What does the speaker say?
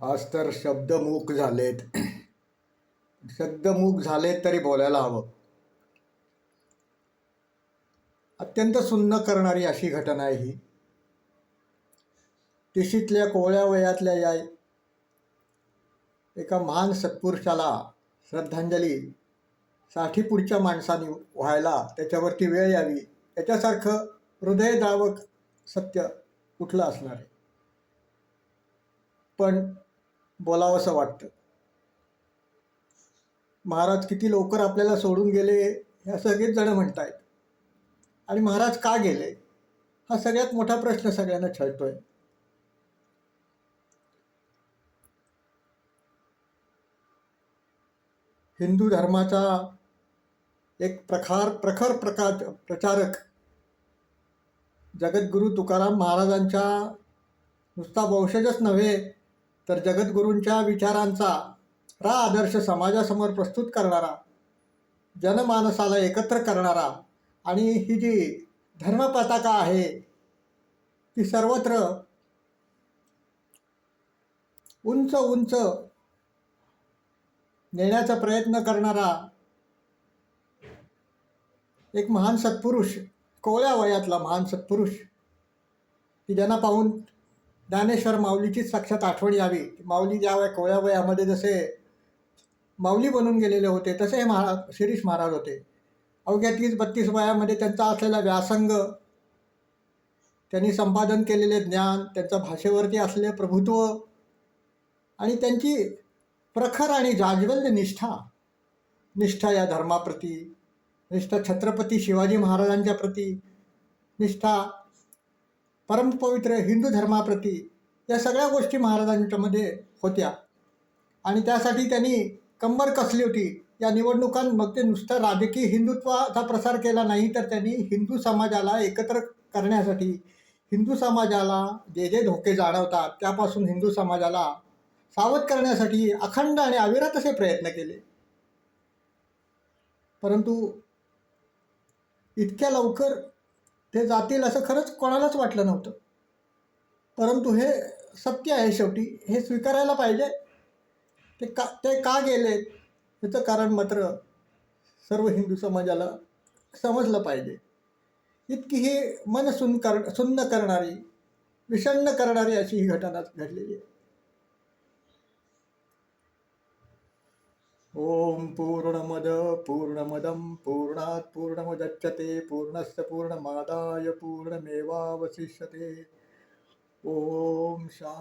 आज तर शब्दमूक झालेत. शब्दमूक झालेत तरी बोलायला हवं. अत्यंत सुन्न करणारी अशी घटना आहे ही. तिशीतल्या कोवळ्या वयातल्या या एका महान सत्पुरुषाला श्रद्धांजली 60 पुढच्या माणसाने व्हायला त्याच्यावरती वेळ यावी, याच्यासारखं हृदयद्रावक सत्य कुठलं असणार आहे. पण बोलावंसं वाटतं. महाराज किती लवकर आपल्याला सोडून गेले ह्या सगळेच जण म्हणतायत. आणि महाराज का गेले हा सगळ्यात मोठा प्रश्न सगळ्यांना छळतोय. हिंदू धर्माचा एक प्रखर प्रचारक जगद्गुरू तुकाराम महाराजांच्या नुसता वंशजच नव्हे तर जगद्गुरूंच्या विचारांचा आदर्श समाजासमोर प्रस्तुत करणारा, जनमानसाला एकत्र करणारा आणि ही जी धर्मपताका आहे ती सर्वत्र उंच उंच नेण्याचा प्रयत्न करणारा एक महान सत्पुरुष, कोवळ्या वयातला महान सत्पुरुष, की ज्यांना पाहून ज्ञानेश्वर माऊलीचीच साक्षात आठवण यावी. माऊली ज्या कोवळ्या वयामध्ये जसे माऊली बनून गेलेले होते तसे हे शिरीष महाराज होते. अवघ्या 30-32 वयामध्ये त्यांचा असलेला व्यासंग, त्यांनी संपादन केलेले ज्ञान, त्यांचं भाषेवरती असलेले प्रभुत्व आणि त्यांची प्रखर आणि जाज्वल्य निष्ठा या धर्माप्रती, निष्ठा छत्रपती शिवाजी महाराजांच्या प्रती, निष्ठा परमपवित्र हिंदू धर्माप्रती, या सगळ्या गोष्टी महाराजांच्यामध्ये होत्या. आणि त्यासाठी त्यांनी कंबर कसली होती. या निवडणुकांमध्ये नुसतं राजकीय हिंदुत्वाचा प्रसार केला नाही, तर त्यांनी हिंदू समाजाला एकत्र करण्यासाठी, हिंदू समाजाला जे जे धोके जाणवतात त्यापासून हिंदू समाजाला सावध करण्यासाठी अखंड आणि अविरत असे प्रयत्न केले. परंतु इतक्या लवकर ते जातील असं खरंच कोणालाच वाटलं नव्हतं. परंतु हे सत्य आहे. शेवटी हे स्वीकारायला पाहिजे. ते का गेले याचं कारण मात्र सर्व हिंदू समाजाला समजलं पाहिजे. इतकी ही मन सुन्न करणारी, विषण्ण करणारी अशी ही घटना घडलेली आहे. ओम पूर्णमद पूर्णमदं पूर्णात् पूर्णमुदच्यते पूर्णस्य पूर्णमादाय पूर्णमेवावशिष्यते. ओम शांती.